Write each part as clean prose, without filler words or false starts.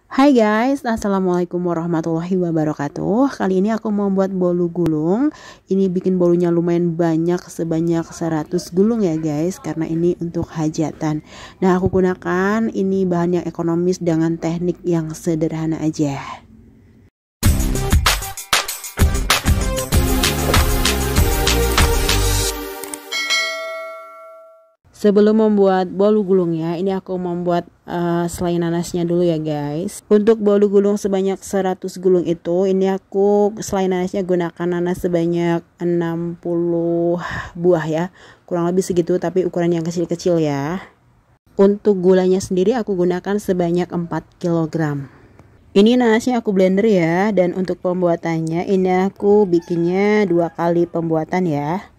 Hai guys, assalamualaikum warahmatullahi wabarakatuh. Kali ini aku mau buat bolu gulung. Ini bikin bolunya lumayan banyak, sebanyak 100 gulung ya guys, karena ini untuk hajatan. Nah, aku gunakan ini bahan yang ekonomis dengan teknik yang sederhana aja. Sebelum membuat bolu gulungnya, ini aku membuat selai nanasnya dulu ya guys. Untuk bolu gulung sebanyak 100 gulung itu, ini aku selai nanasnya gunakan nanas sebanyak 60 buah ya. Kurang lebih segitu, tapi ukuran yang kecil-kecil ya. Untuk gulanya sendiri aku gunakan sebanyak 4 kg. Ini nanasnya aku blender ya, dan untuk pembuatannya ini aku bikinnya 2 kali pembuatan ya.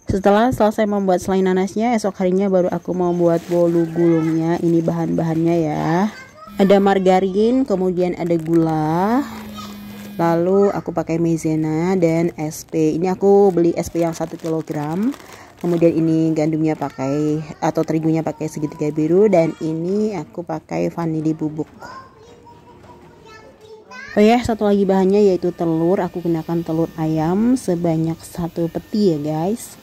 Setelah selesai membuat selai nanasnya, esok harinya baru aku membuat bolu gulungnya. Ini bahan-bahannya ya. Ada margarin, kemudian ada gula. Lalu aku pakai maizena dan SP. Ini aku beli SP yang 1 kg. Kemudian ini gandumnya pakai atau terigunya pakai segitiga biru, dan ini aku pakai vanili bubuk. Oh ya, satu lagi bahannya yaitu telur. Aku gunakan telur ayam sebanyak 1 peti ya guys.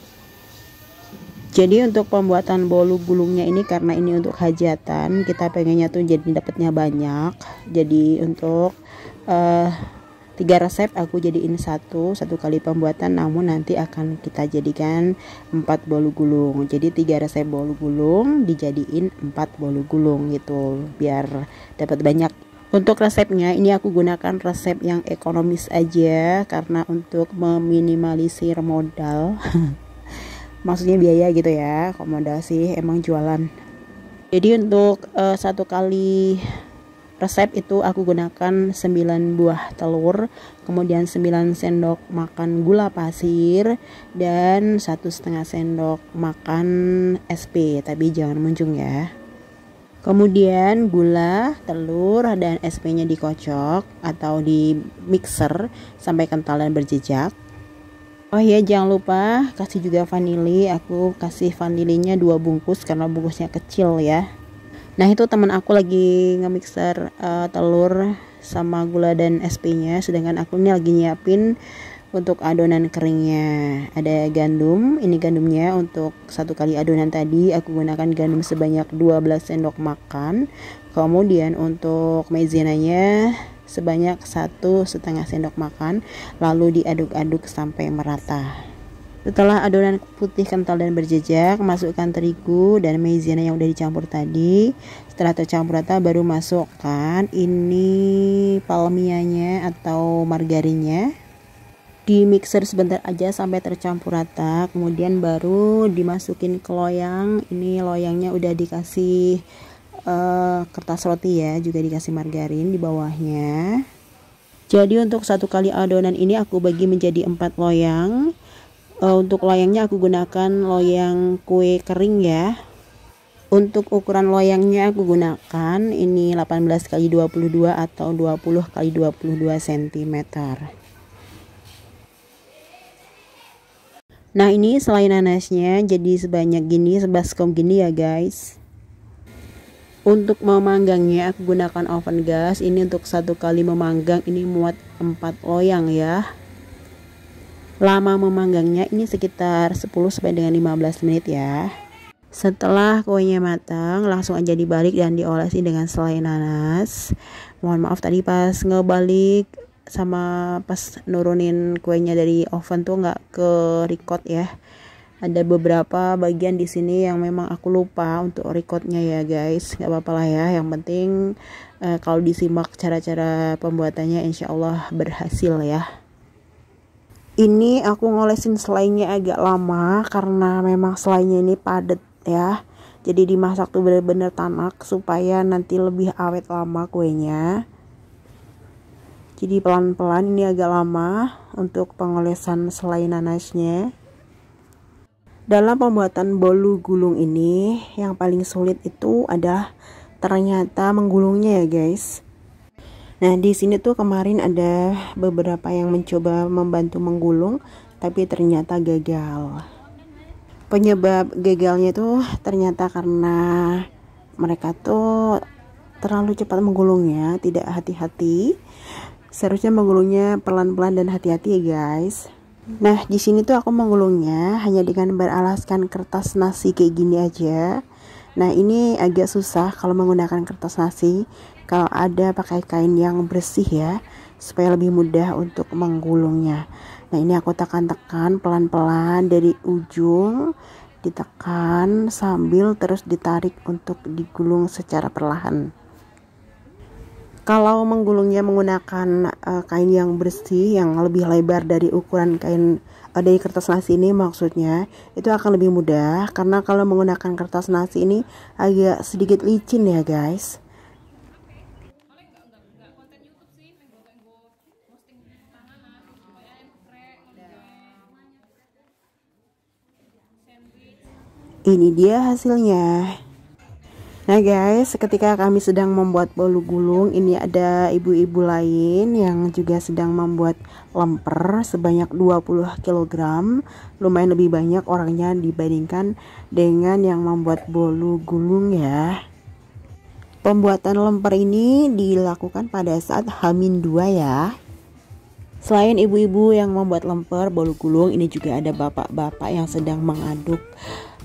Jadi untuk pembuatan bolu gulungnya ini, karena ini untuk hajatan, kita pengennya tuh jadi dapatnya banyak. Jadi untuk 3 resep aku jadiin satu kali pembuatan, namun nanti akan kita jadikan 4 bolu gulung. Jadi 3 resep bolu gulung dijadiin 4 bolu gulung gitu, biar dapat banyak. Untuk resepnya ini aku gunakan resep yang ekonomis aja, karena untuk meminimalisir modal. Maksudnya biaya gitu ya, kalau modal sih emang jualan. Jadi untuk 1 kali resep itu aku gunakan 9 buah telur, kemudian 9 sendok makan gula pasir, dan 1,5 sendok makan SP, tapi jangan munjung ya. Kemudian gula, telur, dan SP-nya dikocok atau di mixer sampai kental dan berjejak. Oh ya, jangan lupa kasih juga vanili. Aku kasih vanilinya 2 bungkus karena bungkusnya kecil ya. Nah, itu teman aku lagi nge-mixer telur sama gula dan SP-nya, sedangkan aku ini lagi nyiapin untuk adonan keringnya. Ada gandum, ini gandumnya untuk 1 kali adonan tadi aku gunakan gandum sebanyak 12 sendok makan. Kemudian untuk maizenanya sebanyak 1,5 sendok makan, lalu diaduk-aduk sampai merata. Setelah adonan putih kental dan berjejak, masukkan terigu dan maizena yang udah dicampur tadi. Setelah tercampur rata, baru masukkan ini palmianya atau margarinnya. Di mixer sebentar aja sampai tercampur rata, kemudian baru dimasukin ke loyang. Ini loyangnya udah dikasih kertas roti ya, juga dikasih margarin di bawahnya. Jadi untuk 1 kali adonan ini aku bagi menjadi 4 loyang. Untuk loyangnya aku gunakan loyang kue kering ya. Untuk ukuran loyangnya aku gunakan ini 18 x 22 atau 20 x 22 cm. Nah, ini selai nanasnya jadi sebanyak gini, sebaskom gini ya guys. Untuk memanggangnya aku gunakan oven gas. Ini untuk 1 kali memanggang ini muat 4 loyang ya. Lama memanggangnya ini sekitar 10 sampai dengan 15 menit ya. Setelah kuenya matang, langsung aja dibalik dan diolesi dengan selai nanas. Mohon maaf tadi pas ngebalik sama pas nurunin kuenya dari oven tuh nggak ke record ya. Ada beberapa bagian di sini yang memang aku lupa untuk recordnya ya guys. Gak apa-apa lah ya. Yang penting kalau disimak cara-cara pembuatannya, insya Allah berhasil ya. Ini aku ngolesin selainya agak lama karena memang selainya ini padat ya. Jadi dimasak tuh bener-bener tanak supaya nanti lebih awet lama kuenya. Jadi pelan-pelan, ini agak lama untuk pengolesan selai nanasnya. Dalam pembuatan bolu gulung ini, yang paling sulit itu adalah ternyata menggulungnya ya guys. Nah, di sini tuh kemarin ada beberapa yang mencoba membantu menggulung, tapi ternyata gagal. Penyebab gagalnya tuh ternyata karena mereka tuh terlalu cepat menggulungnya, tidak hati-hati. Seharusnya menggulungnya pelan-pelan dan hati-hati ya guys. Nah, di sini tuh aku menggulungnya hanya dengan beralaskan kertas nasi kayak gini aja. Nah, ini agak susah kalau menggunakan kertas nasi. Kalau ada pakai kain yang bersih ya, supaya lebih mudah untuk menggulungnya. Nah, ini aku tekan-tekan pelan-pelan dari ujung, ditekan sambil terus ditarik untuk digulung secara perlahan. Kalau menggulungnya menggunakan kain yang bersih yang lebih lebar dari ukuran kain dari kertas nasi ini, maksudnya itu akan lebih mudah, karena kalau menggunakan kertas nasi ini agak sedikit licin ya guys. Ini dia hasilnya. Nah guys, ketika kami sedang membuat bolu gulung, ini ada ibu-ibu lain yang juga sedang membuat lemper sebanyak 20 kg. Lumayan lebih banyak orangnya dibandingkan dengan yang membuat bolu gulung ya. Pembuatan lemper ini dilakukan pada saat H-2 ya. Selain ibu-ibu yang membuat lemper bolu gulung, ini juga ada bapak-bapak yang sedang mengaduk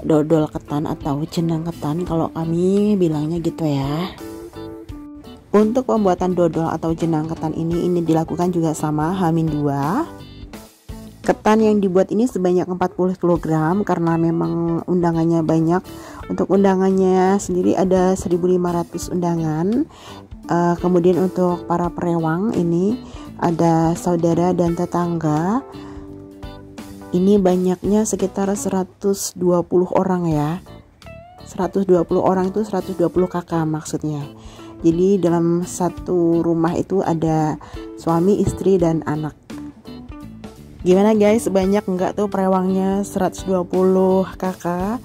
dodol ketan atau jenang ketan, kalau kami bilangnya gitu ya. Untuk pembuatan dodol atau jenang ketan ini dilakukan juga sama H-2. Ketan yang dibuat ini sebanyak 40 kg karena memang undangannya banyak. Untuk undangannya sendiri ada 1.500 undangan. Kemudian untuk para perewang ini ada saudara dan tetangga. Ini banyaknya sekitar 120 orang ya. 120 orang itu 120 kakak maksudnya. Jadi dalam satu rumah itu ada suami, istri, dan anak. Gimana guys, banyak enggak tuh perewangnya 120 kakak?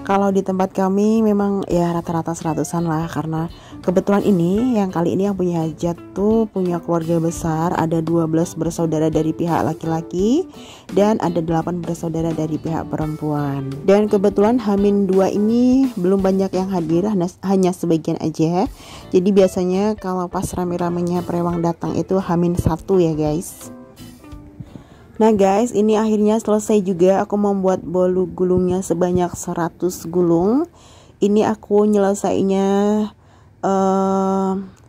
Kalau di tempat kami memang ya rata-rata 100-an lah, karena kebetulan ini yang kali ini yang punya hajat tuh punya keluarga besar, ada 12 bersaudara dari pihak laki-laki dan ada 8 bersaudara dari pihak perempuan. Dan kebetulan H-2 ini belum banyak yang hadir, hanya sebagian aja. Jadi biasanya kalau pas rame-ramenya perewang datang itu H-1 ya guys. Nah guys, ini akhirnya selesai juga. Aku membuat bolu gulungnya sebanyak 100 gulung. Ini aku nyelesainya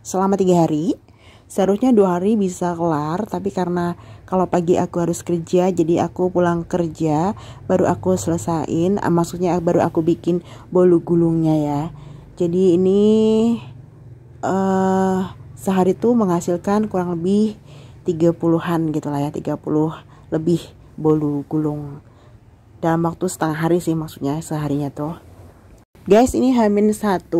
selama 3 hari. Seharusnya 2 hari bisa kelar, tapi karena kalau pagi aku harus kerja, jadi aku pulang kerja baru aku selesain. Maksudnya baru aku bikin bolu gulungnya ya. Jadi ini sehari tuh menghasilkan kurang lebih 30-an gitu lah ya, 30 lebih bolu gulung dalam waktu setengah hari sih, maksudnya seharinya tuh. Guys, ini H-1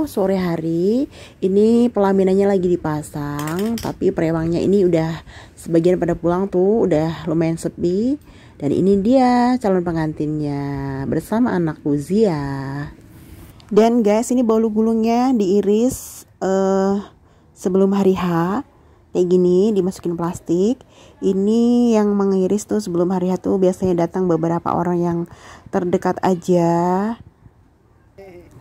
sore hari. Ini pelaminannya lagi dipasang, tapi perewangnya ini udah sebagian pada pulang tuh, udah lumayan sepi. Dan ini dia calon pengantinnya bersama anakku Zia. Dan guys, ini bolu gulungnya diiris sebelum hari H. Kayak gini, dimasukin plastik. Ini yang mengiris tuh sebelum hari H tuh biasanya datang beberapa orang yang terdekat aja,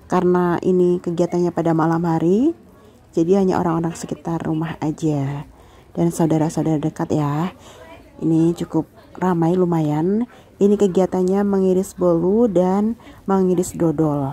karena ini kegiatannya pada malam hari. Jadi hanya orang-orang sekitar rumah aja dan saudara-saudara dekat ya. Ini cukup ramai lumayan. Ini kegiatannya mengiris bolu dan mengiris dodol.